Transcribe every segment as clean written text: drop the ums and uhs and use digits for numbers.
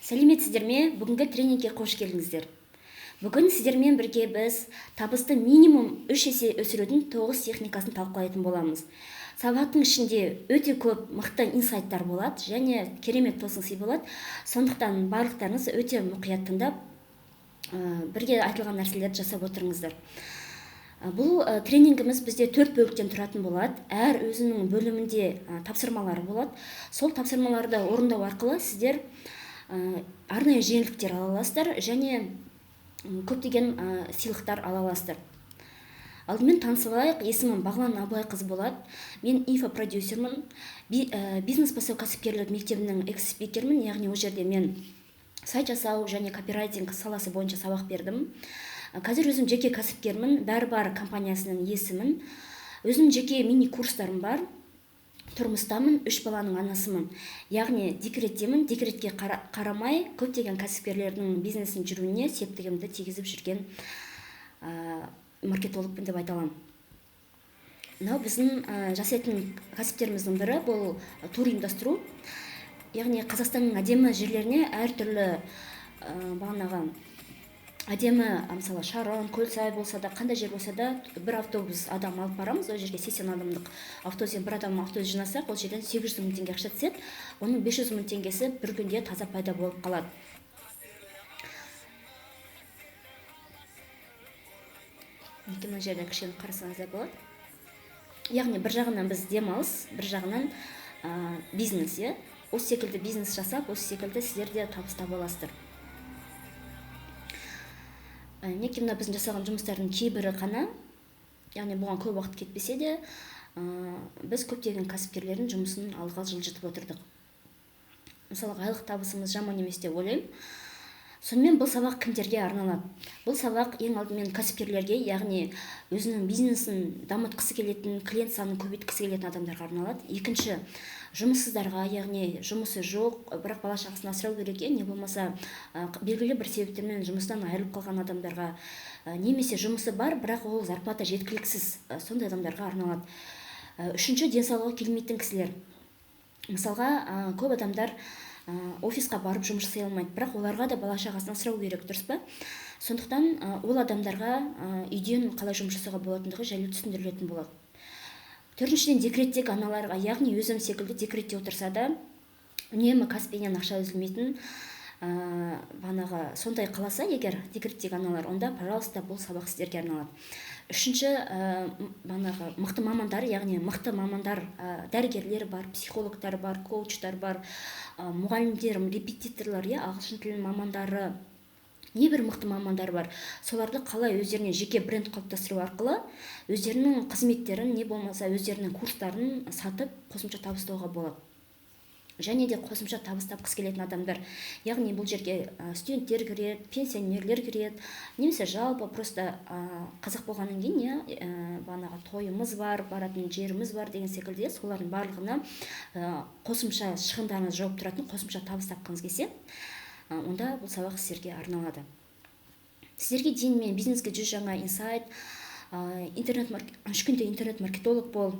Сәлеметсіздер ме? Бүгінгі тренингке қош келдіңіздер. Бүгін сіздермен бірге біз табысты минимум 3 есе өсірудің 9 техникасын талқылайтын боламыз. Сабақтың ішінде өте көп мықты инсайттар болады және керемет тосынсый болады. Сондықтан барлықтарыңыз өте мұқият тыңдап, бірге айтылған нәрселерді жасап отырыңыздар. Бұл тренингіміз бізде 4 бөліктен тұратын болады. Әр өзінің бөлімінде тапсырмалары болады. Сол тапсырмаларды орындау арқылы сіздер арнайы жеңілдіктер ала аласыздар және көптеген сыйлықтар ала аласыздар. Алдымен танысып алайық. Есімім Бағлан Абылайқызы болады. Мен инфопродюсермін. Бизнес бастау кәсіпкерлік мектебінің экс-спикермін, яғни ол жерде мен сайт жасау және копирайтинг саласы бойынша сабақ бердім. Қазір өзім жеке кәсіпкермін, бәрі-бар компаниясының иесімін. Өзім жеке мини курстарым бар. Тұрмыстамын, 3 баланың анасымын. Яғни декреттемін, декретке қарамай көптеген кәсіпкерлердің бизнесін жүруіне септігімді тигізіп жүрген маркетологпын деп айта аламын. Мынау біздің жасайтын кәсіптеріміздің бірі бұл тур ұйымдастыру. Яғни Қазақстанның әдемі жерлеріне әртүрлі бағанағы әдемі, мысалы Шарон, Көлсай болса да, қандай жер болса да, бір автобус адам алып барамыз. Ол жерге 80 адамдық автобуспен бір адам автобус жинасақ, ол жерден 800 мың теңге ақша түседі. Оның 500 мың теңгесі бір күнде таза пайда болып қалады. Мына жерден кішкене қарасаңыздар болады. Яғни бір жағынан біз демалыс, бір жағынан бизнес, осы секілді бизнес жасап, осы секілді сіздер де табыс таба аласыздар. Неке мына біздің жасаған жұмыстардың кейбірі қана, яғни бұған көп уақыт кетпесе де, біз көптеген кәсіпкерлердің жұмысын алға жылжытып отырдық. Мысалы, айлық табысымыз жаман емес деп ойлаймын. Сонымен бұл сабақ кімдерге арналады? Бұл сабақ ең алдымен кәсіпкерлерге, яғни өзінің бизнесін дамытқысы келетін, клиент санын көбейткісі келетін адамдарға арналады. Екінші, жұмыссыздарға, яғни жұмысы жоқ, бірақ бала шағасын асырау керек, не болмаса белгілі бір себептермен жұмыстан айырылып қалған адамдарға, немесе жұмысы бар, бірақ ол зарплата жеткіліксіз, сондай адамдарға арналады. Үшінші, денсаулығы келмейтін кісілер. Мысалға, көп адамдар офисқа барып жұмыс жасай алмайды, бірақ оларға да бала шағасын асырау керек, дұрыс па? Сондықтан ол адамдарға үйден қалай жұмыс жасауға болатындығы жайлы түсіндірілетін болады. Төртіншіден, декреттегі аналарға, яғни өзім секілді декретте отырса да, үнемі кәсіппенен ақша үзілмейтін, сондай қаласа егер декреттегі аналар, онда, пожалуйста, бұл сабақ сіздерге арналады. Үшінші, мықты мамандар, яғни мықты мамандар, дәрігерлер бар, психологтар бар, коучтар бар, мұғалімдер, репетиторлар, ағылшын тілінің мамандары, небір мықты мамандар бар. Соларды қалай өздеріне жеке бренд қалыптастыру арқылы өздерінің қызметтерін, не болмаса өздерінің курстарын сатып қосымша табыстауға болады. Және де қосымша табыс тапқысы келетін адамдар, яғни бұл жерге студенттер кіреді, пенсионерлер кіреді, немесе жалпы просто қазақ болғаннан кейін тойымыз бар, баратын жеріміз бар деген секілді, солардың барлығына қосымша шығындарыңыз жауап тұратын қосымша табыс тапқыңыз келсе, онда бұл сабақ сіздерге арналады. Сіздерге дейін мен бизнеске 100 жаңа инсайт, 3 күнде интернет-маркетолог бол,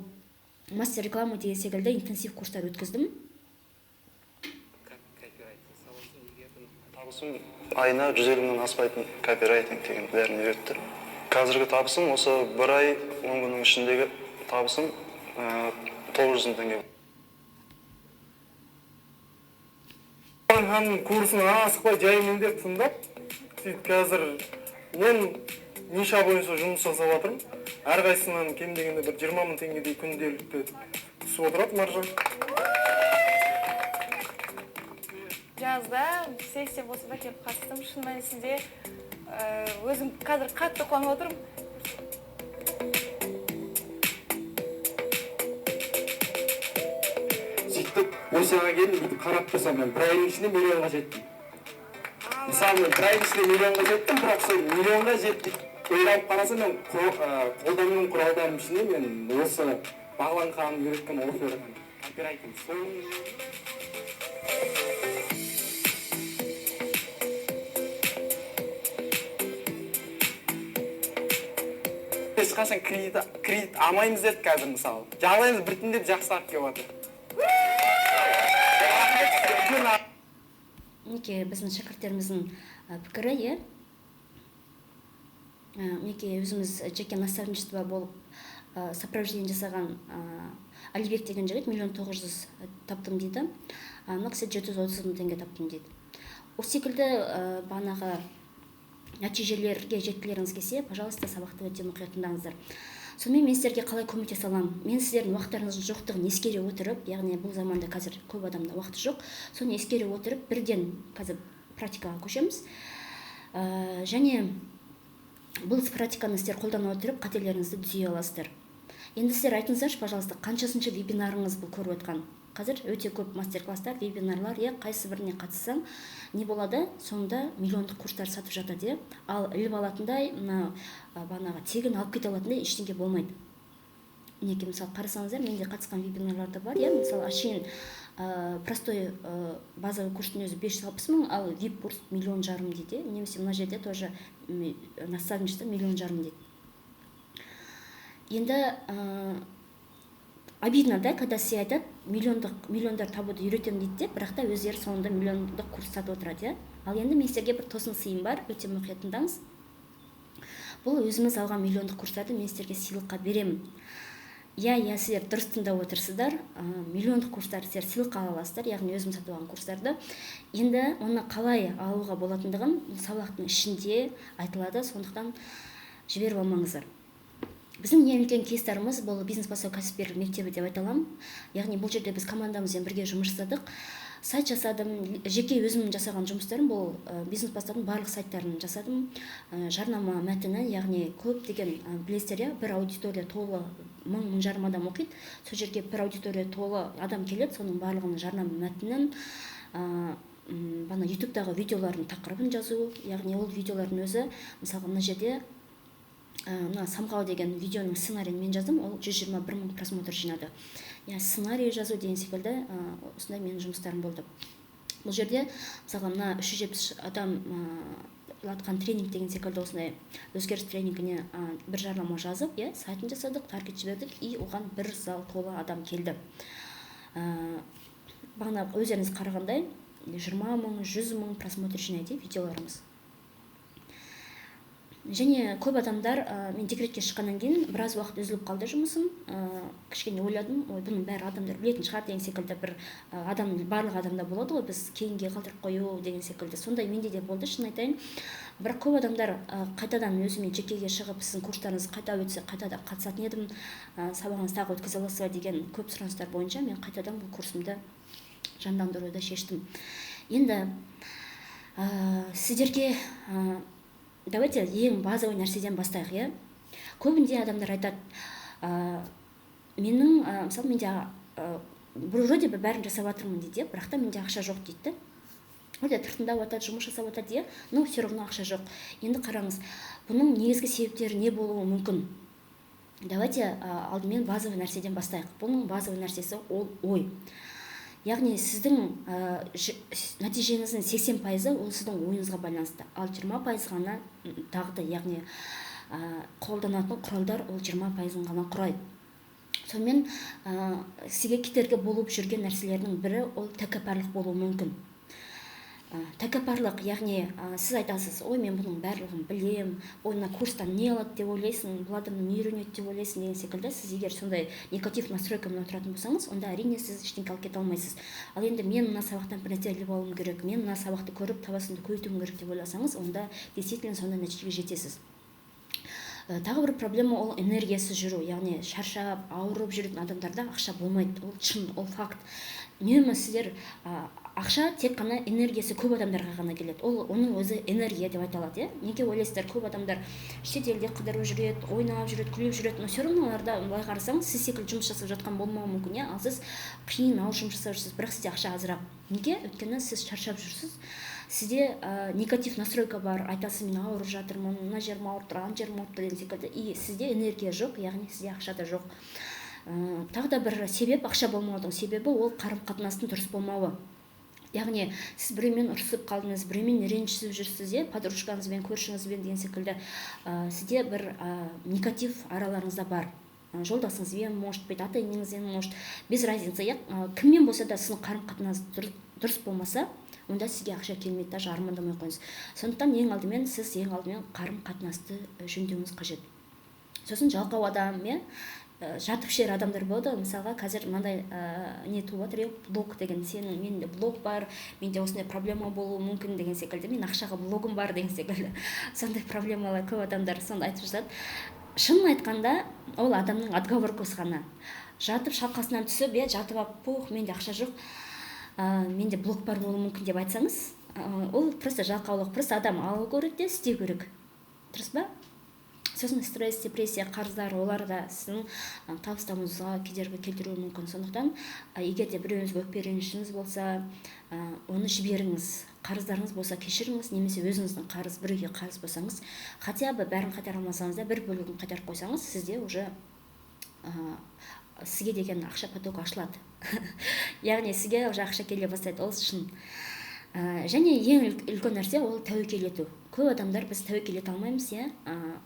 мастер рекламы деген секілді интенсив курстар өткіздім. Табысым айына 150 мыңнан аспайтын копирайтинг деген бәрін үйретті. Қазіргі табысым осы 1 ай 10 күннің ішіндегі табысым 900 мың теңге. Ханның курсын асықпай жайымен деп тыңдап, қазір мен ниша бойынша жұмыс жасап жатырмын. Әрқайсысынан кем дегенде 20 мың теңгедей күнделікті түсіп отырады маржа. Жазда сессия болса да келіп қатыстым. Шын мәнісінде өзім қазір қатты қуанып отырмын. Сөйтіп, осыға келдім, қарап тұрсам, мен бір айдың ішінде миллионға жеттім. Мысалы, мен бір айдың ішінде миллионға жеттім, бірақ сол миллионға жеттім. Ойлап қарасам, мен қолданған құралдарым ішінде мен осы Бағлан ханым үйреткен оферін копирайтинг. Ешқашан кредит алмаймыз деді қазір мысалы. Жағдайымыз біртіндеп жақсарып келіп жатыр. мінекей біздің шәкірттеріміздің пікірі, иә. Мінекей өзіміз жеке наставничество болып сопровождение жасаған Алибек деген жігіт 1.900.000 таптым дейді. Мына кісі 730.000 теңге таптым дейді. Осы секілді бағанағы нәтижелерге жеткілеріңіз келсе, пожалуйста, сабақты өте мұқият тыңдаңыздар. Сонымен мен сіздерге қалай көмектесе аламын? Мен сіздердің уақыттарыңыздың жоқтығын ескере отырып, яғни бұл заманда қазір көп адамда уақыты жоқ, соны ескере отырып, бірден қазір практикаға көшеміз. Және бұл практиканы сіздер қолдана отырып, қателеріңізді түзей аласыздар. Енді сіздер айтыңыздаршы, пожалуйста, қаншасыншы вебинарыңыз бұл көріп отқан? Қазір өте көп мастер-класстар, вебинарлар, қайсы біріне қатыссаң, не болады? Соңында миллиондық курстар сатып жатады, ал іліп алатындай, бағанағы тегін алып кете алатындай ештеңе болмайды. Мінекей, мысалы, қарасаңыздар, менде қатысқан вебинарларда бар, мысалы, әшейін простой базовый курстың өзі 560 мың, ал VIP курс 1,5 миллион дейді, немесе мына жерде тоже наставничество 1,5 миллион дейді. Енді обидно, да, когда сізге айтады, миллиондар табуды үйретемін дейді, бірақ та өздері соңында миллиондық курс сатып отырады. Ал енді мен сіздерге бір тосын сыйым бар, өте мұқият тыңдаңыз. Бұл өзіміз алған миллиондық курстарды мен сіздерге сыйлыққа беремін. Иә, сіздер дұрыс тыңдап отырсыздар. Миллиондық курстарды сіздер сыйлыққа ала аласыздар, яғни өзім сатып алған курстарды. Енді оны қалай алуға болатындығын сабақтың ішінде айтылады, сондықтан жіберіп алмаңыздар. Біздің ең үлкен кейстарымыз бұл бизнес бастау кәсіпкерлік мектебі деп айта аламын. Яғни бұл жерде біз командамызбен бірге жұмыс жасадық. Сайт жасадым, жеке өзімнің жасаған жұмыстарым, бұл бизнес бастаудың барлық сайттарын жасадым. Жарнама мәтіні, яғни көп деген білесіздер, бір аудитория толы 1000-1500 адам оқиды. Сол жерге бір аудитория толы адам келеді, соның барлығының жарнама мәтінін, YouTube-дағы видеолардың тақырыбын жазу, яғни ол видеолардың өзі, мысалға мына жерде Самғау деген видеоның сценарийін мен жаздым, ол 121 мың просмотр жинады. Сценарий жазу деген секілді осындай менің жұмыстарым болды. Бұл жерде, мысалға, мына 370 адам атқан тренинг деген секілді осындай өзгеріс тренингіне бір жарнама жазып, сайтын жасадық, таргет жібердік, и оған бір зал толы адам келді. Бағана өздеріңіз қарағандай 20 мың, 100 мың просмотр жинайды видеоларымыз. Және көп адамдар, мен декретке шыққаннан кейін біраз уақыт үзіліп қалды жұмысым. Кішкене ойладым, бұның бәрі адамдар білетін шығар деген секілді, бір барлық адамда болады ғой, біз кейінге қалдырып қою деген секілді. Сондай менде де болды, шын айтайын. Бірақ көп адамдар қайтадан өзімен жекеге шығып, сіздің курстарыңыз қайта өтсе, қайтада қатысатын едім, сабағыңыз тағы өткізе аласыз ба деген көп сұраныстар бойынша мен қайтадан бұл курсымды жандандыруды шештім. Енді сіздерге давайте ең базовый нәрседен бастайық, Көбінде адамдар айтады, мысалы, менде вроде бы бәрін жасап жатырмын дейді, бірақ та менде ақша жоқ дейді. Өте тыртындап жатады, жұмыс жасап жатады, но все равно ақша жоқ. Енді қараңыз, бұның негізгі себептері не болуы мүмкін? Давайте алдымен базовый нәрседен бастайық. Бұның базовый нәрсесі ол ой. Яғни сіздің нәтижеңіздің 80% ол сіздің ойыңызға байланысты, ал 20% ғана дағды, яғни қолданатын құралдар ол 20% ғана құрайды. Сонымен сізге кедергі болып жүрген нәрселердің бірі ол тәкаппарлық болуы мүмкін. Тәкаппарлық, яғни сіз айтасыз, ой, мен бұның барлығын білем, ой, мына курстан не алады деп ойлайсың, бұл адамның не үйренеді деп ойлайсың деген секілді. Сіз егер сондай негатив настройкамен отыратын болсаңыз, онда әрине сіз ештеңе алып кете алмайсыз. Ал енді мен мына сабақтан бір нәрсе іліп алуым керек, мен мына сабақты көріп табысымды көбейтуім керек деп ойласаңыз, онда действительно сондай нәтижеге жетесіз. Тағы бір проблема ол энергиясыз жүру, яғни шаршап, ауырып жүретін адамдарда ақша болмайды. Ол шын, ол факт. Үнемі сіздер ақша тек қана энергиясы көп адамдарға ғана келеді. Оның өзі энергия деп айталады, Неге ойлайсыздар, көп адамдар шетелде қыдырып жүреді, ойнап жүреді, күліп жүреді, но все равно оларда былай қарасаңыз, сіз секілді жұмыс жасап жатқан болмауы мүмкін, ал сіз қиын ауыр жұмыс жасап жүрсіз, бірақ сізде ақша азырақ. Неге? Өйткені сіз шаршап жүрсіз. Сізде негатив настройка бар, айтасыз, мен ауырып жатырмын, мына жерім ауырып тұр, ана жерім ауырып тұр деген секілді, и сізде энергия жоқ, яғни сізде ақша да жоқ. Тағы да бір себеп ақша болмаудың себебі ол қарым-қатынастың дұрыс болмауы. Яғни сіз біреумен ұрысып қалдыңыз, біреумен ренжісіп жүрсіз, подружкаңызбен, көршіңізбен деген секілді, сізде бір негатив араларыңызда бар. Жолдасыңызбен, может быть, ата-енеңізбен, может, без разницы, кіммен болса да сіздің қарым-қатынас дұрыс болмаса, онда сізге ақша келмейді, даже армандамай қойыңыз. Сондықтан ең алдымен сіз қарым қатынасты жөндеуіңіз қажет. Сосын жалқау адам, жатып ішер адамдар болады. Мысалға қазір мынандай не туып жатыр, блог деген, менде блог бар, менде осындай проблема болуы мүмкін деген секілді, мен ақшаға блогым бар деген секілді. Сондай проблемалар көп адамдар сонда айтып жатады. Шынын айтқанда ол адамның отговоркасы ғана. Жатып шалқасынан түсіп, жатып алып, менде ақша жоқ, менде блог бар болуы мүмкін деп айтсаңыз, ол просто жалқаулық. Просто адам алу керек те істеу керек. Дұрыс па? Сосын стресс, депрессия, қарыздар, олар да сіздің табыстарыңызға кедергі келтіруі мүмкін. Сондықтан егер де біреуіңізге өкпе ренішіңіз болса, оны жіберіңіз. Қарыздарыңыз болса кешіріңіз, немесе өзіңіздің біреуге қарыз болсаңыз, хотя бы бәрін қайтара алмасаңыз да бір бөлігін қайтарып қойсаңыз, сізде уже сізге деген ақша потокі ашылады. Яғни сізге уже ақша келе бастайды, ол шын. Және ең үлкен нәрсе ол тәуекел ету. Көп адамдар біз тәуекел ете алмаймыз,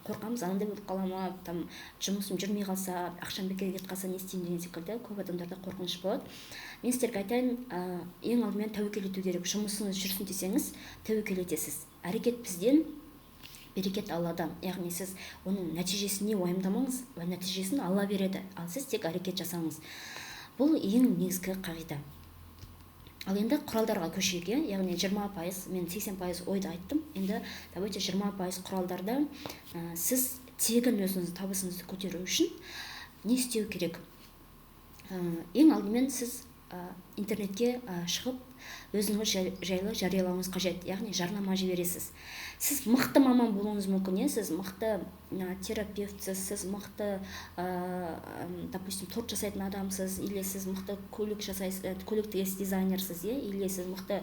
қорқамыз, андай болып қала ма, жұмысым жүрмей қалса, ақшам бекерге кетіп қалса не істеймін деген секілді көп адамдарда қорқыныш болады. Мен сіздерге айтайын, ең алдымен тәуекел ету керек. Жұмысыңыз жүрсін десеңіз, тәуекел етесіз. Әрекет бізден, берекет Алладан. Яғни сіз оның нәтижесін не уайымдамаңыз, нәтижесін Алла береді, ал сіз тек әрекет жасаңыз. Бұл ең негізгі қағида. Ал енді құралдарға көшейік, яғни 20%, мен 80% ойды айттым. Енді давайте 20% құралдарда сіз тегін өзіңіздің табысыңызды көтеру үшін не істеу керек? Ең алдымен сіз интернетке шығып өзіңіз жайлы жариялауыңыз қажет, яғни жарнама жібересіз. Сіз мықты маман болуыңыз мүмкін, сіз мықты терапевтсіз, сіз мықты, допустим, торт жасайтын адамсыз, или сіз мықты көлік жасайсыз, көлікті дизайнерсіз, или сіз мықты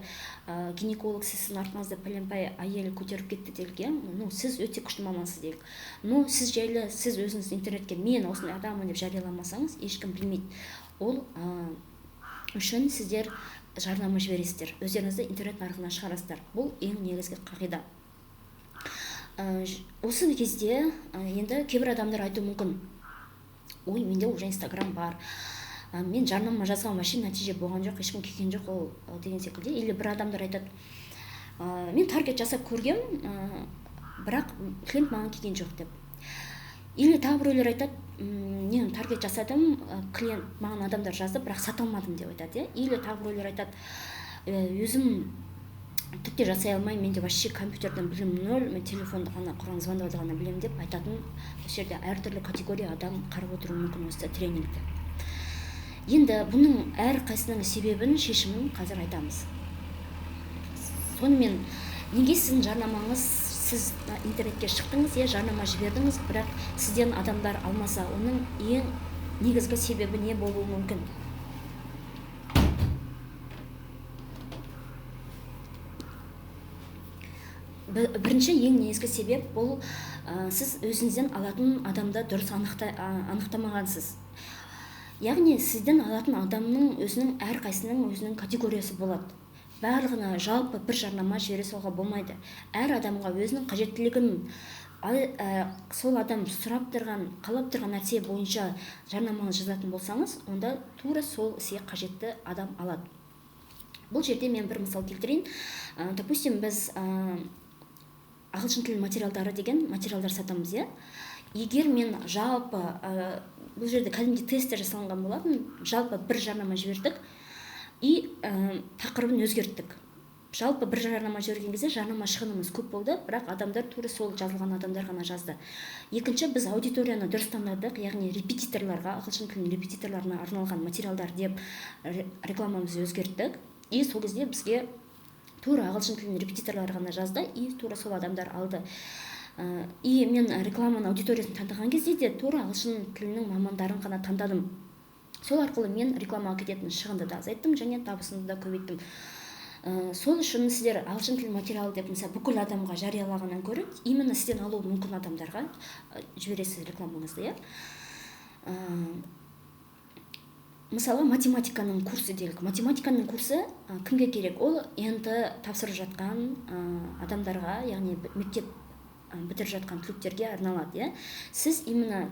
гинеколог, сіздің артыңызда пәленбай әйел көтеріп кетті делік, сіз өте күшті мамансыз делік. Сіз жайлы, сіз өзіңіз интернетке мен осындай адаммын деп жарияламасаңыз, ешкім білмейді. Ол үшін сіздер жарнама жібересіздер, өздеріңізді интернет нарығына шығарасыздар. Бұл ең негізгі қағида. Осы кезде енді кейбір адамдар айтуы мүмкін, ой, менде уже Инстаграм бар, мен жарнама жазған вообще нәтиже болған жоқ, ешкім келген жоқ ол деген секілді. Или бір адамдар айтады, мен таргет жасап көргем, бірақ клиент маған келген жоқ деп. Или тағы біреулер айтады, мен таргет жасадым, клиент маған адамдар жазды, бірақ сата алмадым деп айтады. Или тағы біреулер айтады, өзім түкте жасай алмаймын, менде вообще компьютерден білім нөл, мен телефонды ғана, құран звондауды ғана білемін деп айтатын. Осы жерде әртүрлі категория адам қарап отыруы мүмкін осы тренингті. Енді бұның әр қайсының себебін, шешімін қазір айтамыз. Сонымен неге сіздің жарнамаңыз, сіз интернетке шықтыңыз, жарнама жібердіңіз, бірақ сізден адамдар алмаса, оның ең негізгі себебі не болуы мүмкін? Бірінші ең негізгі себеп бұл сіз өзіңізден алатын адамды дұрыс анықтамағансыз. Яғни сізден алатын адамның өзінің әрқайсының өзінің категориясы болады. Барлығына жалпы бір жарнама жібере салуға болмайды. Әр адамға өзінің қажеттілігін, сол адам сұрап тұрған, қалап тұрған нәрсе бойынша жарнаманы жазатын болсаңыз, онда тура сол іске қажетті адам алады. Бұл жерде мен бір мысал келтірейін. Допустим, біз ағылшын тілі материалдары деген материалдар сатамыз, Егер мен жалпы, бұл жерде кәдімгі тестер жасалынған болатын, жалпы бір жарнама жібердік и тақырыбын өзгерттік. Жалпы бір жарнама жіберген кезде жарнама шығынымыз көп болды, бірақ адамдар тура сол жазылған адамдар ғана жазды. Екінші, біз аудиторияны дұрыс таңдадық, яғни репетиторларға, ағылшын тілінің репетиторларына арналған материалдар деп рекламамызды өзгерттік. И сол кезде бізге тура ағылшын тілінің репетиторлары ғана жазды, и тура сол адамдар алды. И мен рекламаның аудиториясын таңдаған кезде де тура ағылшын тілінің мамандарын ғана таңдадым. Сол арқылы мен рекламаға кететін шығынды да азайттым, және табысымды да көбейттім. Сол үшін сіздер ағылшын тілі материалы деп бүкіл адамға жариялағаннан гөрі, именно сізден алу мүмкін адамдарға жібересіз рекламаңызды. Мысалы, математиканың курсы делік. Математиканың курсы кімге керек? Ол енді тапсырып жатқан адамдарға, яғни мектеп бітіріп жатқан түлектерге арналады. Сіз именно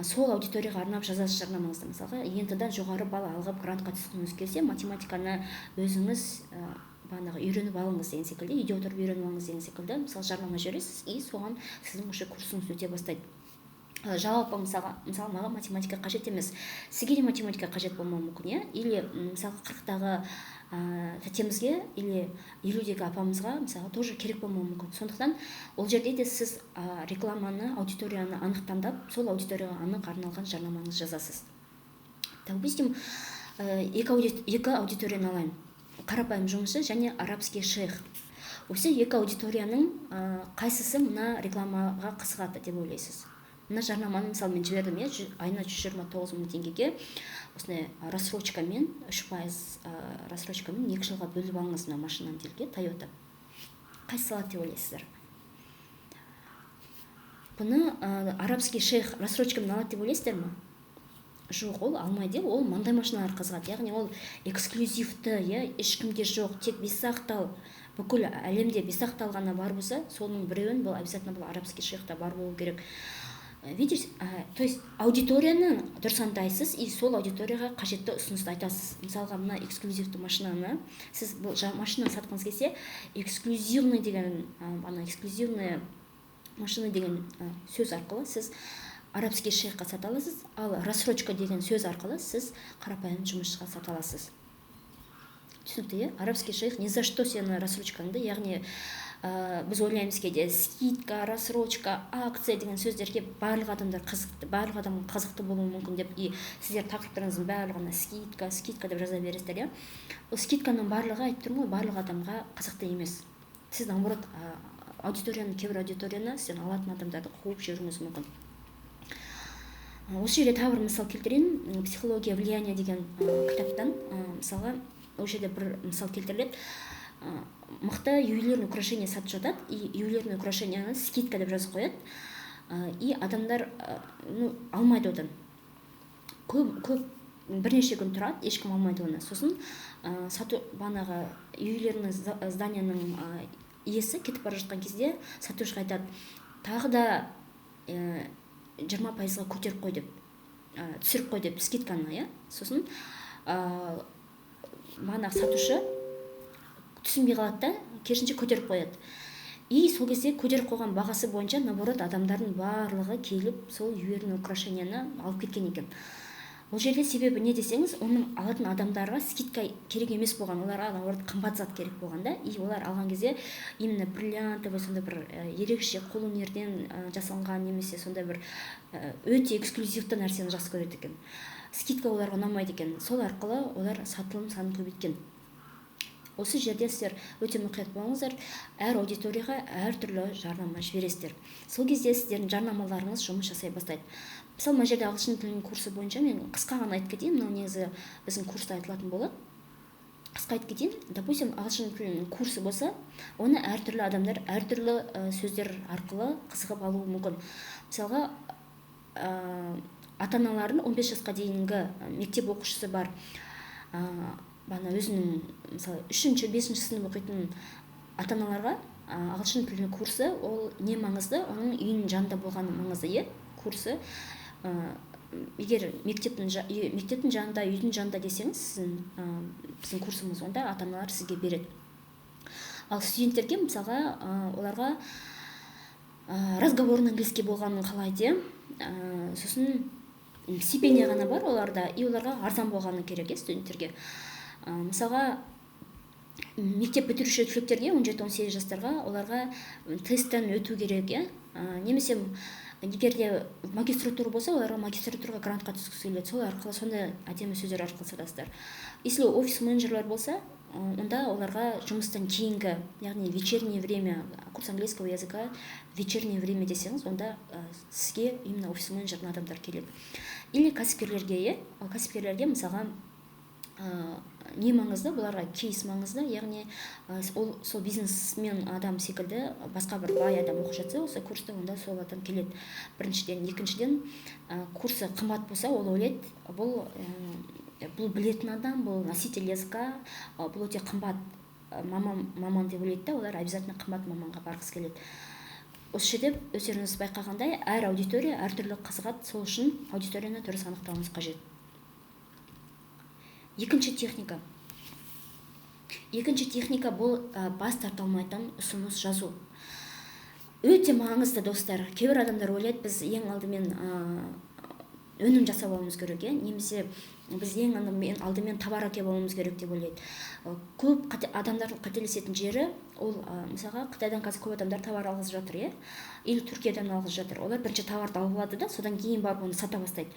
сол аудиторияға арнап жазасыз жарнамаңызды. Мысалға, ентідан жоғары балл алып грантқа түскіңіз келсе, математиканы өзіңіз бағанағы үйреніп алыңыз деген секілді, үйде отырып үйреніп алыңыз деген секілді мысалы жарнама жібересіз, и соған сіздің уже курсыңыз өте бастайды. Жалпы мысалы маған математика қажет емес, сізге де математика қажет болмауы мүмкін, иә, или мысалы 40-тағы тәтемізге или 50-дегі апамызға мысалы тоже керек болмауы мүмкін. Сондықтан ол жерде де сіз рекламаны, аудиторияны анық таңдап, сол аудиторияға анық арналған жарнамаңызды жазасыз. Допустим, екі аудиторияны алайын. Қарапайым жұмысшы және арабский шейх. Осы екі аудиторияның қайсысы мына рекламаға қызығады деп ойлайсыз? Мына жарнаманы мысалы мен жібердім, айына 129 000 теңгеге осындай рассрочкамен, 3% рассрочкамен 2 жылға бөліп алыңыз мына машинаны делге, Toyota. Қайсысы алады деп ойлайсыздар? Бұны арабский шейх рассрочкамен алады деп ойлайсыздар ма? Жоқ, ол алмайды, ол маңдай машиналар қызығады. Яғни ол эксклюзивті, ешкімде жоқ, тек бесақтал, бүкіл әлемде бесақтал ғана бар болса, соның біреуін бұл обязательно бұл арабский шейхта бар болу керек. Видите, то есть аудиторияны дұрыс андайсыз, и сол аудиторияға қажетті ұсынысты айтасыз. Мысалға мына эксклюзивті машинаны, сіз бұл машина сатқыңыз келсе, эксклюзивный деген, эксклюзивный машина деген сөз арқылы сіз арабский шейхқа сата аласыз, ал рассрочка деген сөз арқылы сіз қарапайым жұмысшыға сата аласыз. Түсінікті, арабский шейх не за что сені рассрочкаңды, яғни біз ойлаймыз кейде скидка, рассрочка, акция деген сөздерге барлық адамдар қызықты, барлық адам қызықты болуы мүмкін деп, и сіздер тақырыптарыңыздың барлығына скидка деп жаза бересіздер, иә. Ол скидканың барлығы, айтып тұрмын ғой, барлық адамға қызықты емес. Сіз наоборот аудиторияны, кейбір аудиторияны сізден алатын адамдарды қуып жіберуіңіз мүмкін. Осы жерде тағы бір мысал келтірейін. Психология влияния деген кітаптан мысалға ол жерде бір мысал келтіріледі. Мықты ювелирный украшение сатып жатады, и ювелирный украшенияны скидка деп жазып қояды, и адамдар алмайды одан. Көп бірнеше күн тұрады, ешкім алмайды оны. Сосын сату бағанағы ювелирный зданияның иесі кетіп бара жатқан кезде сатушыға айтады, тағы да 20%-ға көтеріп қой деп, түсіріп қой деп скидканы, сосын бағанағы сатушы түсінбей қалады да, керісінше көтеріп қояды. И сол кезде көтеріп қойған бағасы бойынша, наоборот, адамдардың барлығы келіп сол ювелирный украшенияны алып кеткен екен. Бұл жерде себебі не десеңіз, оның алатын адамдарға скидка керек емес болған, оларға наоборот қымбат зат керек болған да, и олар алған кезде именно бриллиантовый, сондай бір ерекше қолөнерден жасалған, немесе сондай бір өте эксклюзивті нәрсені жақсы көреді екен. Скидка оларға ұнамайды екен. Сол арқылы олар сатылым санын көбейткен. Осы жерде сіздер өте мұқият болыңыздар, әр аудиторияға әртүрлі жарнама жібересіздер. Сол кезде сіздердің жарнамаларыңыз жұмыс жасай бастайды. Мысалы, мына жерде ағылшын тілінің курсы бойынша мен қысқа ғана айтып кетейін, мынау негізі біздің курста айтылатын болады. Қысқа айтып кетейін, допустим, ағылшын тілінің курсы болса, оны әртүрлі адамдар әртүрлі сөздер арқылы қызығып алуы мүмкін. Мысалға, ата-аналардың 15 жасқа дейінгі мектеп оқушысы бар, бана өзінің мысалы 3-5 сынып оқитын ата-аналарға ағылшын тілінің курсы ол не маңызды, оның үйінің жанында болғаны маңызды, курсы. Егер мектептің жанында, үйдің жанында десеңіз, біздің курсымыз, онда ата-аналар сізге береді. Ал студенттерге мысалға оларға разговорный английский болғанын қалайды, сосын стипендия ғана бар оларда, и оларға арзан болғаны керек студенттерге. Мысалға, мектеп бітіруші түлектерге 17-18 жастарға оларға тесттен өту керек, немесе егерде магистратура болса, оларға магистратураға грантқа түскісі келеді, сол арқылы сондай әдемі сөздер арқылы сатасыздар. Если офис менеджерлер болса, онда оларға жұмыстан кейінгі, яғни вечернее время, курс английского языка вечернее время десеңіз, онда сізге именно офис менеджердің адамдар келеді. Или кәсіпкерлерге мысалға не маңызды, бұларға кейс маңызды, яғни сол бизнесмен адам секілді басқа бір бай адам оқып жатса, осы курста онда сол адам келеді. Біріншіден, екіншіден, курсы қымбат болса, ол ойлайды, бұл білетін адам, бұл носитель языка, бұл өте қымбат маман деп ойлайды, олар обязательно қымбат маманға барғысы келеді. Осы жерде өздеріңіз байқағандай, әр аудитория әртүрлі қызығады, сол үшін аудиторияны дұрыс анықтауыңыз қажет. Екінші техника. Екінші техника бұл бас тарта алмайтын ұсыныс жазу. Өте маңызды достар. Кейбір адамдар ойлайды, біз ең алдымен өнім жасап алуымыз керек, немесе біз ең алдымен товар әкеліп алуымыз керек деп ойлайды. Көп адамдардың қателесетін жері, ол мысалға Қытайдан қазір көп адамдар товар алғызып жатыр, или Түркиядан алғызып жатыр. Олар бірінші товарды алып алады да, содан кейін барып оны сата бастайды.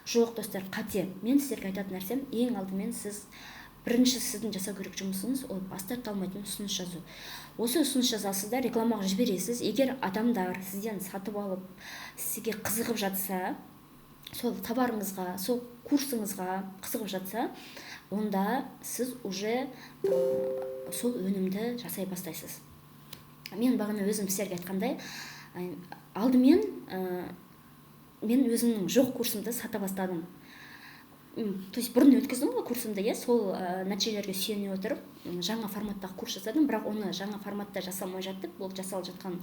Жоқ достар, қате. Мен сіздерге айтатын нәрсем, ең алдымен бірінші сіздің жасау керек жұмысыңыз ол бас тарта алмайтын ұсыныс жазу. Осы ұсыныс жазасыз да рекламаға жібересіз. Егер адамдар сізден сатып алып, сізге қызығып жатса, сол товарыңызға, сол курсыңызға қызығып жатса, онда сіз уже сол өнімді жасай бастайсыз. Мен бағана өзім сіздерге айтқандай, алдымен мен өзімнің жоқ курсымды сата бастадым. То есть бұрын өткіздім ғой курсымды, сол нәтижелерге сүйене отырып жаңа форматтағы курс жасадым, бірақ оны жаңа форматта жасалмай жатты. Бұл жасалып жатқан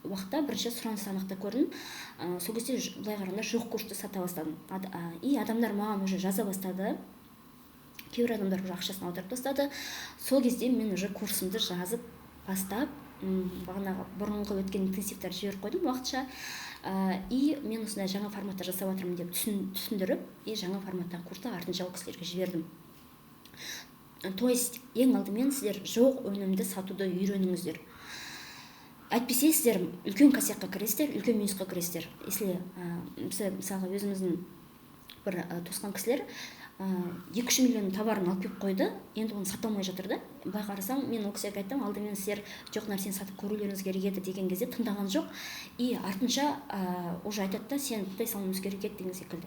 уақытта бірінші сұраныс анақты көрдім. Сол кезде былай қарағанда жоқ курсты сата бастадым. И адамдар маған уже жаза бастады. Кейбір адамдар уже ақшасын аударып тастады. Сол кезде мен уже курсымды жазып бастап, бағанағы бұрынғы өткен интенсивтер жіберіп қойдым уақытша. И мен осындай жаңа форматта жасап жатырмын деп түсіндіріп, и жаңа форматтағы курсты артынша ол кісілерге жібердім. То есть ең алдымен сіздер жоқ өнімді сатуды үйреніңіздер. Әйтпесе сіздер үлкен косякқа кіресіздер, үлкен минусқа кіресіздер. Если мысалға өзіміздің бір туысқан кісілер 2-3 миллион товарын алып келіп қойды, енді оны сата алмай жатыр да. Былай қарасаң, мен ол кісіге айттым, алдымен сіздер жоқ нәрсені сатып көрулеріңіз керек еді деген кезде тыңдаған жоқ. И артынша уже айтады да, сен тыдай салуымыз керек еді деген секілді.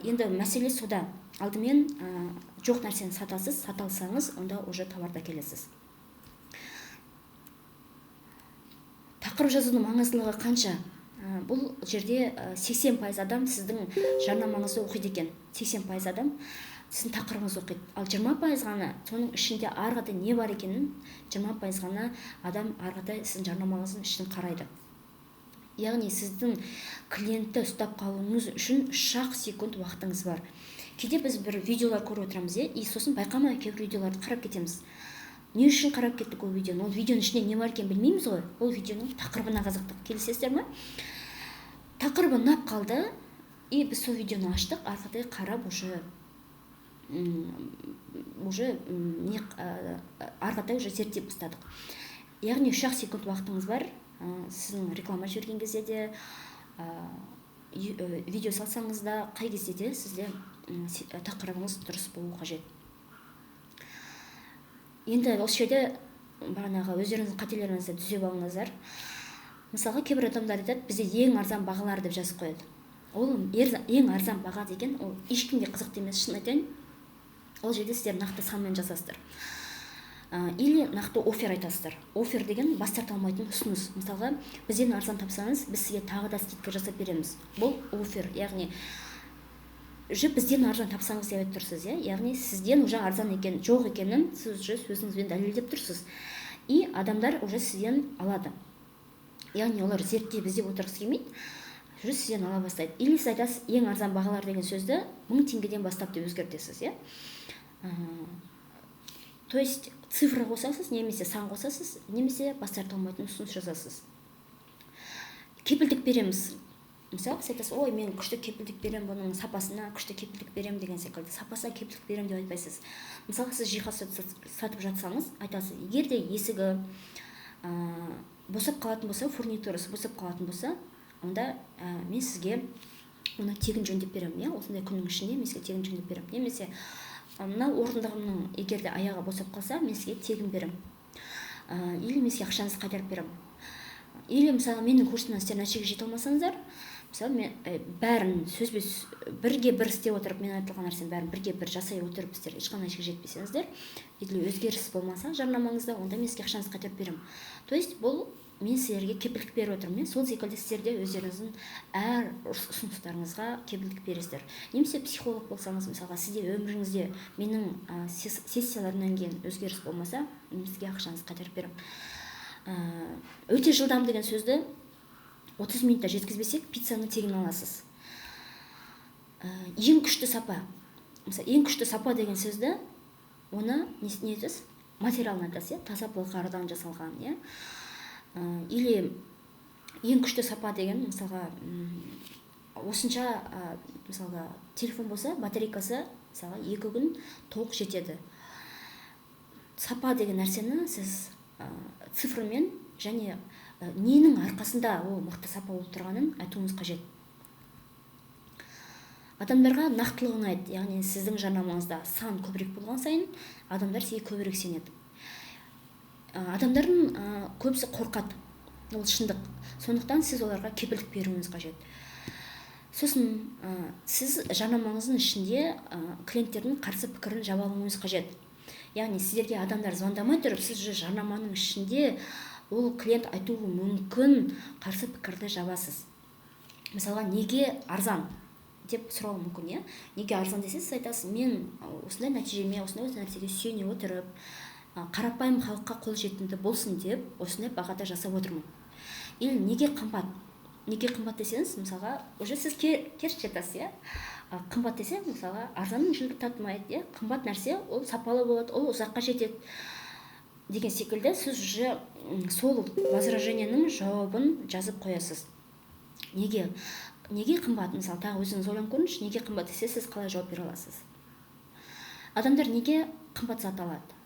Енді мәселе сода. Алдымен жоқ нәрсені сатасыз, сата алсаңыз, онда уже товарды әкелесіз. Тақырып жазудың маңыздылығы қанша? Бұл жерде 80% адам сіздің жарнамаңызды оқиды екен. 80% адам сіздің тақырыбыңызды оқиды. Ал 20% ғана соның ішінде арғада не бар екенін 20% ғана адам арғада сіздің жарнамаңыздың ішін қарайды. Яғни сіздің клиентті ұстап қалуыңыз үшін 3-ақ секунд уақытыңыз бар. Кейде біз бір видеолар көріп отырамыз, и сосын байқамай кейбір видеоларды қарап кетеміз. Не үшін қарап кеттік ол видеоны? Ол видеоның ішінде не бар екенін білмейміз ғой. Ол видеоның тақырыбына қызықтық. Келісесіздер ме? Тақырыбы ұнап қалды, и біз сол видеоны аштық, арқадай қарап арқадай уже зерттеп бастадық. Яғни 3-ақ секунд уақытыңыз бар. Сіздің реклама жіберген кезде де, видео салсаңыз да, қай кезде де сізде тақырыбыңыз дұрыс болу қажет. Енді осы жерде бағанағы өздеріңіздің қателеріңізді түзеп алыңыздар. Мысалға кейбір адамдар айтады, бізде ең арзан бағалар деп жазып қояды. Ол ең арзан баға деген ол ешкімге қызықты емес, шын айтайын. Ол жерде сіздер нақты санмен жазасыздар. Или нақты офер айтасыздар. Офер деген бас тарта алмайтын ұсыныс. Мысалға, бізден арзан тапсаңыз, біз сізге тағы да скидка жасап береміз. Бұл офер, яғни бізден арзан тапсаңыз деп айтып тұрсыз, яғни сізден уже арзан екен, жоқ екенін сіз уже сөзіңізбен дәлелдеп тұрсыз. И адамдар уже сізден алады. Яғни олар зерттеп іздеп отырғысы келмейді, уже сізден ала бастайды. Или сіз айтасыз, ең арзан бағалар деген сөзді 1000 теңгеден бастап деп өзгертесіз, То есть цифра қосасыз, немесе сан қосасыз, немесе бас тарта алмайтын ұсыныс жазасыз. Кепілдік береміз. Мысалы, сіз айтасыз, ой, мен күшті кепілдік берем, бұның сапасына күшті кепілдік берем деген секілді. Сапасына кепілдік берем деп айтпайсыз. Мысалы, сіз жиһаз сатып жатсаңыз, айтасыз, егер де есігі босап қалатын болса, фурнитурасы босап қалатын болса, онда мен сізге оны тегін жөндеп беремін, осындай күннің ішінде мен сізге тегін жөндеп беремін. Немесе мынау орындығымның егер де аяғы босап қалса, мен сізге тегін беремін. Или мен сізге ақшаңызды қайтарып беремін. Или мысалы менің курсымнан сіздер нәтижеге жете алмасаңыздар, мысалы мен бәрін сөзбе-сөз бірге бір істеп отырып, мен айтылған нәрсені бәрін бірге бір жасай отырып сіздер ешқандай нәтижеге жетпесеңіздер, или өзгеріс болмаса жарнамаңызда, онда мен сізге ақшаңызды қайтарып беремін. То есть бұл мен сіздерге кепілдік беріп отырмын. Сол секілді сіздер де өздеріңіздің әр ұсыныстарыңызға кепілдік бересіздер. Немесе психолог болсаңыз, мысалға сізде өміріңізде менің сессияларымнан кейін өзгеріс болмаса, мен сізге ақшаңызды қайтарып беремін. Өте жылдам деген сөзді 30 минутта жеткізбесек, пиццаны тегін аласыз. Ең күшті сапа. Мысалы, ең күшті сапа деген сөзді, оны не етесіз? материалын айтасыз, таза былғарыдан жасалған, или ең күшті сапа деген мысалға осынша мысалға телефон болса батарейкасы мысалға 2 күн толық жетеді. Сапа деген нәрсені сіз цифрмен және ненің арқасында ол мықты сапа болып тұрғанын айтуыңыз қажет. Адамдарға нақтылық ұнайды, яғни сіздің жарнамаңызда сан көбірек болған сайын адамдар сізге көбірек сенеді. Адамдардың көбісі қорқады, ол шындық. Сондықтан сіз оларға кепілдік беруіңіз қажет. Сосын сіз жарнамаңыздың ішінде клиенттердің қарсы пікірін жаба алуыңыз қажет. Яғни сіздерге адамдар звондамай тұрып, сіз жарнаманың ішінде ол клиент айтуы мүмкін қарсы пікірді жабасыз. Мысалға, неге арзан деп сұрауы мүмкін, неге арзан десе, сіз айтасыз, мен осындай нәтижеме, осындай нәрсеге сүйене отырып, қарапайым халыққа қолжетімді болсын деп, осындай бағада жасап отырмын. Или неге қымбат? Неге қымбат десеңіз, мысалға, уже сіз керісінше айтасыз, қымбат десе, мысалға, арзанның жүнді татымайды, қымбат нәрсе, ол сапалы болады, ол ұзаққа жетеді деген секілді, сіз уже сол возражениенің жауабын жазып қоясыз. Неге қымбат? Мысалы, тағы өзіңіз ойланып көріңізші, неге қымбат десе, сіз қалай жауап бере аласыз? Адамдар неге қымбат зат алады?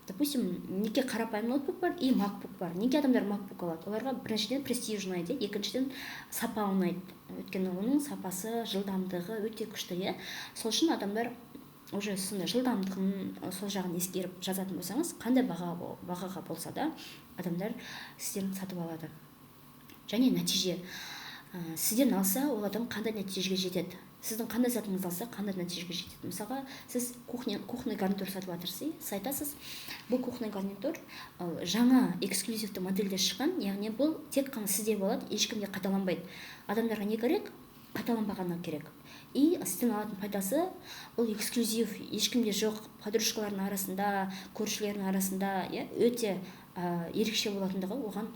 Допустим, неге қарапайым ноутбук бар и MacBook бар. Неге адамдар MacBook алады? Оларға біріншіден престиж ұнайды, екіншіден сапа ұнайды. Өйткені оның сапасы, жылдамдығы өте күшті. Сол үшін адамдар уже сондай жылдамдығын сол жағын ескеріп жазатын болсаңыз, қандай бағаға болса да адамдар сізден сатып алады. Және нәтиже. Сізден алса, ол адам қандай нәтижеге жетеді? Сіздің қандай затыңызды алса, қандай нәтижеге жетеді? Мысалға, сіз кухонный гарнитур сатып жатырсыз, сіз айтасыз, бұл кухонный гарнитур жаңа эксклюзивті модельде шыққан, яғни бұл тек қана сізде болады, ешкімде қайталанбайды. Адамдарға не керек? Қайталанбағаны керек. И сізден алатын пайдасы, ол эксклюзив, ешкімде жоқ, подружкалардың арасында, көршілердің арасында өте ерекше болатындығы оған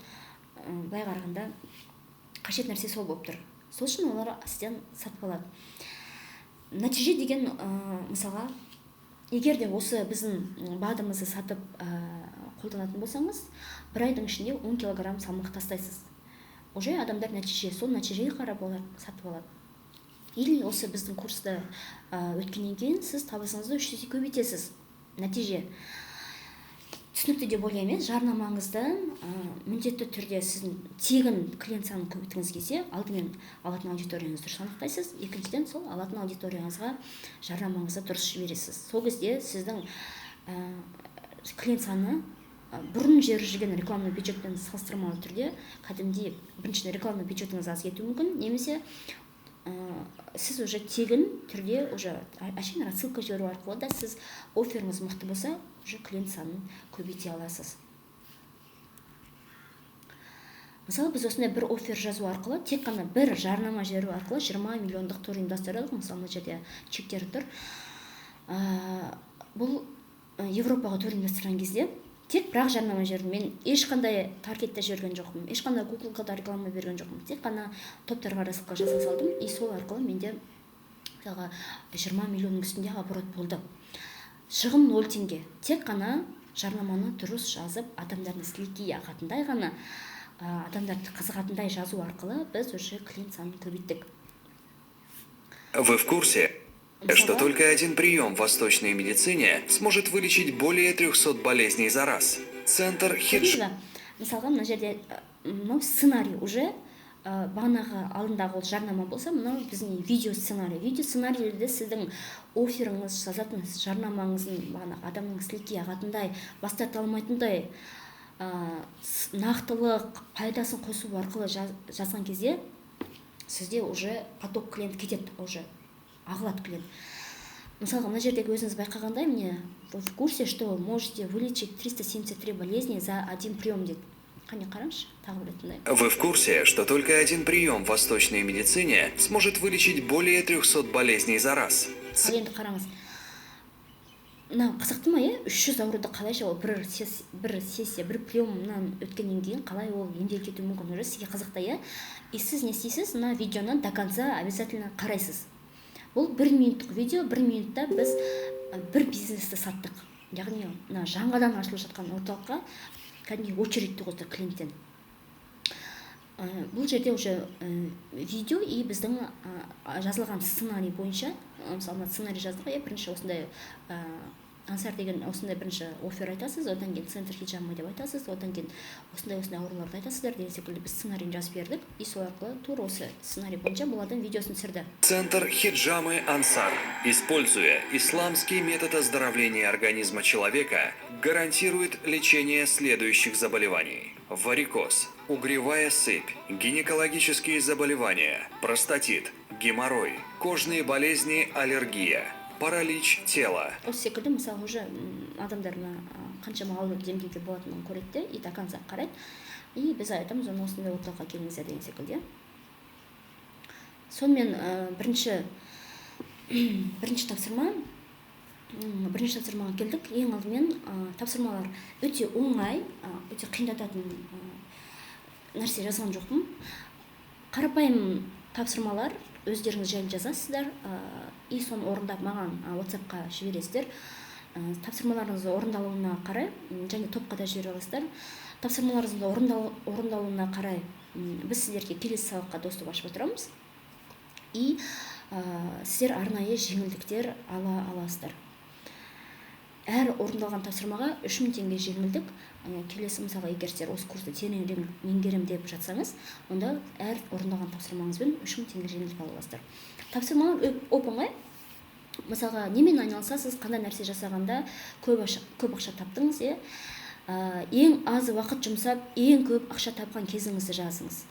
былай қарағанда қажет нәрсе сол болып тұр. Сол үшін олар сізден сатып алады. Нәтиже деген, мысалға, егер де осы біздің БАДымызды сатып қолданатын болсаңыз, бір айдың ішінде 10 килограмм салмақ тастайсыз. Уже адамдар сол нәтижеге қарап олар сатып алады. Или осы біздің курсты өткеннен кейін сіз табысыңызды 3 есе көбейтесіз. Нәтиже. Түсінікті деп ойлаймын, жарнамаңызды міндетті түрде сіздің тегін клиент санын көбейтіңіз келсе, алдымен алатын аудиторияңызды дұрыс анықтайсыз, екіншіден сол алатын аудиторияңызға жарнамаңызды дұрыс жібересіз. Сол кезде сіздің клиент саны бұрын жүрген рекламный бюджетпен салыстырмалы түрде кәдімгідей біріншіден рекламный бюджетіңіз аз кетуі мүмкін, немесе сіз уже тегін түрде уже әшейін рассылка жіберу арқылы да сіз офферіңіз мықты болса, уже клиент санын көбейте аласыз. Мысалы, біз осындай бір оффер жазу арқылы, тек қана бір жарнама жіберу арқылы 20 миллиондық тур ұйымдастырдық. Мысалы, мына жерде чектері тұр. Бұл Европаға тур ұйымдастырған кезде тек бірақ жарнама жібердім. Мен ешқандай таргетте жүрген жоқпын, ешқандай Google-ға да реклама берген жоқпын. Тек қана топтарға рассылка жаза салдым, и сол арқылы менде 20 миллионның үстінде оборот болды. Шығын 0 теңге. Тек қана жарнаманы дұрыс жазып, адамдардың сілейкей ағатындай ғана, адамдарды қызығатындай жазу арқылы біз уже клиент санын көбейттік. Вы в курсе, что только один прием в восточной медицине сможет вылечить более 300 болезней за раз? Центр Хедж. Мысалға, мына жерде сценарий уже бағанағы алдындағы ол жарнама болса, мынау біздің видео сценарий. Видео сценарийде сіздің офферіңіз, жазатын жарнамаңыздың бағанағы адамның сілейкей ағатындай, бас тарта алмайтындай нақтылық, пайдасын қосу арқылы жазған кезде сізде уже поток клиент кетеді, уже ағылады клиент. Мысалға, мына жердегі өзіңіз байқағандай, мне в курсе, что можете вылечить 373 болезни за один прием дейді. Қане қараңызшы, тағы білетіндей. Вы в курсе, что только один прием в восточной медицине сможет вылечить более 300 болезней за раз? Енді қараңыз. Мына қызықты ма, 300 ауруды қалайша ол бір сессия, бір приемнан өткеннен кейін қалай ол емделіп кетуі мүмкін, уже сізге қызықты. И сіз не істейсіз, мына видеоны до конца обязательно қарайсыз. Бұл 1 минуттық видео, 1 минутта біз бір бизнесті саттық. яғни мына жаңадан ашылып жатқан орталыққа кәдімгі очередь туғызды клиенттен. Бұл жерде уже видео и біздің жазылған сценарий бойынша, мысалы сценарий жаздық, бірінші осындай Ансар деген осындай бірінші офер айтасыз, одан кейін центр хиджама деп айтасыз, одан кейін осындай ауруларды айтасыздар деген секілді біз сценарийін жазып бердік, и сол арқылы тура осы сценарий бойынша бұлардың видеосын түсірді. Центр хиджамы Ансар, используя исламский метод оздоровления организма человека, гарантирует лечение следующих заболеваний: варикоз, угревая сыпь, гинекологические заболевания, простатит, геморрой, кожные болезни, аллергия, паралич тела. Осы секілді мысалы уже адамдар қаншама ауыр деңгейде болатынын көреді и до конца қарайды, и біз айтамыз оны осындай орталыққа келіңіздер деген секілді. Сонымен бірінші тапсырмаға келдік. Ең алдымен тапсырмалар өте оңай, өте қиындататын нәрсе жазған жоқпын. Қарапайым тапсырмалар, өздеріңіз жайлы жазасыздар, и соны орындап маған WhatsApp-қа жібересіздер. Тапсырмаларыңызды орындалуына қарай, және топқа да жібере аласыздар. Тапсырмаларыңызды орындалуына қарай біз сіздерге келесі сабаққа доступ ашып отырамыз. И сіздер арнайы жеңілдіктер ала аласыздар. Әр орындалған тапсырмаға 3000 теңге жеңілдік. Келесі мысалға егер сіздер осы курсты тереңірек меңгерем деп жатсаңыз, онда әр орындалған тапсырмаңызбен 3000 теңге жеңілдік ала аласыздар. Тапсырмалар оп-оңай. Мысалға немен айналысасыз, қандай нәрсе жасағанда көп ақша таптыңыз, ең аз уақыт жұмсап, ең көп ақша тапқан кезіңізді жазыңыз.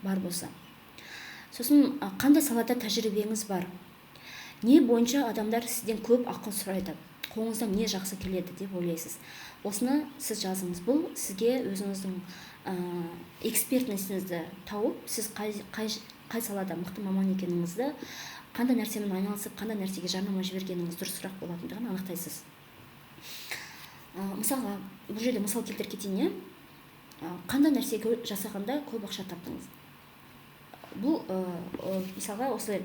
Бар болса. Сосын қандай салада тәжірибеңіз бар? Не бойынша адамдар сізден көп ақыл сұрайды? Қолыңыздан не жақсы келеді деп ойлайсыз? Осыны сіз жазыңыз. Бұл сізге өзіңіздің экспертностіңізді тауып, сіз қай салада мықты маман екеніңізді, қандай нәрсемен айналысып, қандай нәрсеге жарнама жібергеніңіз дұрысырақ болатындығын анықтайсыз. Мысалға, бұл жерде мысал келтіріп кетейін, қандай нәрсе жасағанда көп ақша таптыңыз? Бұл мысалға осылай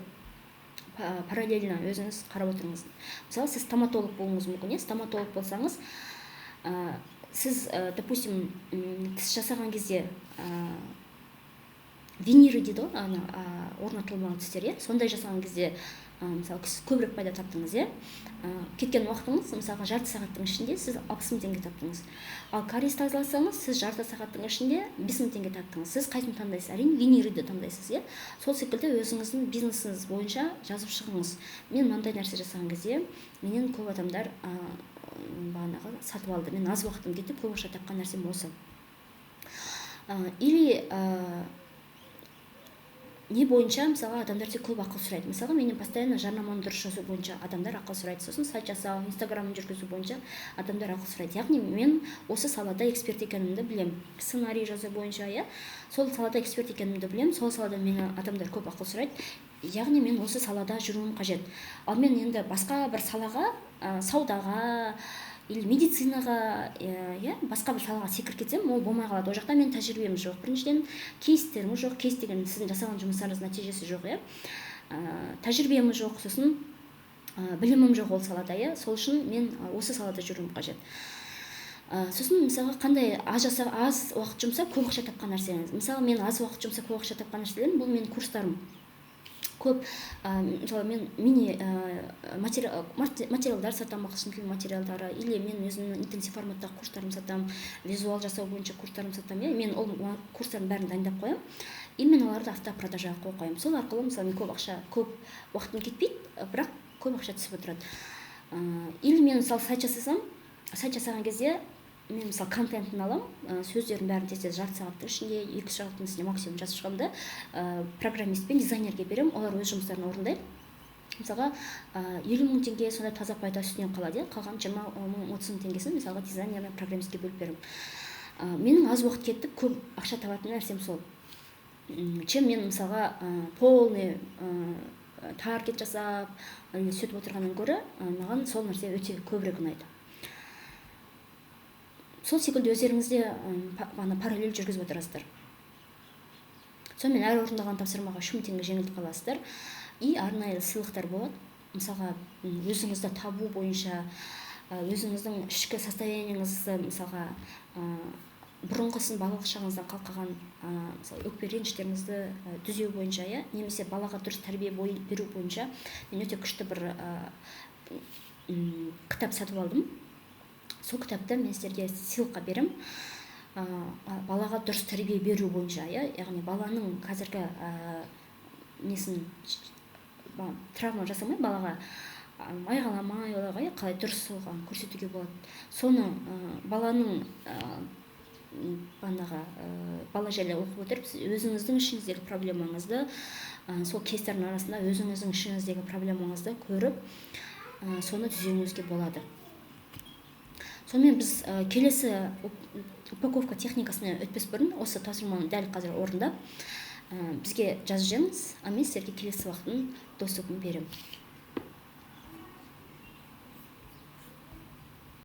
параллельно өзіңіз қарап отырыңыз. Мысалы, сіз стоматолог болуыңыз мүмкін. Стоматолог болсаңыз, сіз, допустим, тіс жасаған кезде виниры дейді, орнатылмаған тістер, сондай жасаған кезде мысалы көбірек пайда таптыңыз, кеткен уақытыңыз, мысалға жарты сағаттың ішінде сіз 60 000 теңге таптыңыз. Ал кариес тазаласаңыз, сіз жарты сағаттың ішінде 5 000 теңге таптыңыз. Сіз қайсыны таңдайсыз? Әрине винирді таңдайсыз, Сол секілді өзіңіздің бизнесіңіз бойынша жазып шығыңыз. Мен мынандай нәрсе жасаған кезде менен көп адамдар бағанағы сатып алды. Мен аз уақытым кетіп көп ақша тапқан нәрсем осы. Или не бойынша, мысалы, адамдар тек көп ақыл сұрайды. Мысалы, менен постоянно жарнаманы дұрыс жазу бойынша адамдар ақыл сұрайды. Сосын сайт жасау, Инстаграмын жүргізу бойынша адамдар ақыл сұрайды. Яғни мен осы салада эксперт екенімді білем. Сценарий жазу бойынша, сол салада эксперт екенімді білем. Сол салада мені адамдар көп ақыл сұрайды. Яғни мен осы салада жүруім қажет. Ал мен енді басқа бір салаға, саудаға или медицинаға, басқа бір салаға секіріп кетсем, ол болмай қалады. Ол жақта мен тәжірибем жоқ. Біріншіден кейстерім жоқ. Кейс деген сіздің жасаған жұмыстарыңыз нәтижесі жоқ, тәжірибем жоқ, сосын білімім жоқ ол салада, Сол үшін мен осы салада жүруім қажет. Сосын мысалға қандай аз уақыт жұмсап көп ақша тапқан нәрселеріңіз. Мысалы, мен аз уақыт жұмсап көп ақша тапқан нәрселерім, бұл менің курстарым. Көп, мысалы, мен мини материалдар сатам, ағылшын тілі материалдары, или мен өзімнің интенсив форматтағы курстарым сатам, визуал жасау бойынша курстарым сатам, мен ол курстардың бәрін дайындап қоям, и мен оларды автопродажаға қойып қоям. Сол арқылы, мысалы, мен көп уақытым кетпейді, бірақ көп ақша түсіп отырады. Или мен, мысалы, сайт жасаған кезде, мен мысалы контентін алам, сөздерін бәрін тез жарты сағаттың ішінде, 2 сағаттың ішінде максимум жазып шығамын да, программист пен дизайнерге берем, олар өз жұмыстарын орындайды. Мысалға 50 000 теңге сондай таза пайда үстінен қалады, қалған 20 000 30 000 теңгесін мысалға дизайнер мен программистке бөліп берем. Менің аз уақыт кетіп көп ақша табатын нәрсем сол. Чем мен мысалға полный таргет жасап, сөйтіп отырғаннан гөрі, маған сол нәрсе өте көбірек ұнайды. Сол секілді өздеріңізде параллель жүргізіп отырасыздар. Сонымен әр орындалған тапсырмаға 3000 теңге жеңілдік аласыздар. И арнайы сыйлықтар болады. Мысалға, өзіңізді табу бойынша өзіңіздің ішкі состояниеңізді мысалға бұрынғысын балалық шағыңыздан қалқаған мысалы өкпе реніштеріңізді түзеу бойынша, немесе балаға дұрыс тәрбие беру бойынша мен өте күшті бір кітап сатып алдым. Сол кітапты мен сіздерге сыйлыққа берем. Балаға дұрыс тәрбие беру бойынша, яғни баланың қазіргі несін травма жасамай, балаға майғаламай, оларға қалай дұрыс соған көрсетуге болады. Соны баланың бала жайлы оқып отырып, өзіңіздің ішіңіздегі проблемаңызды, сол кейстердің арасында өзіңіздің ішіңіздегі проблемаңызды көріп, соны түзеуіңізге болады. Сонымен біз келесі упаковка техникасына өтпес бұрын осы тапсырманы дәл қазір орындап бізге жазып жеңіз, мен сіздерге келесі уақытын доступын берем.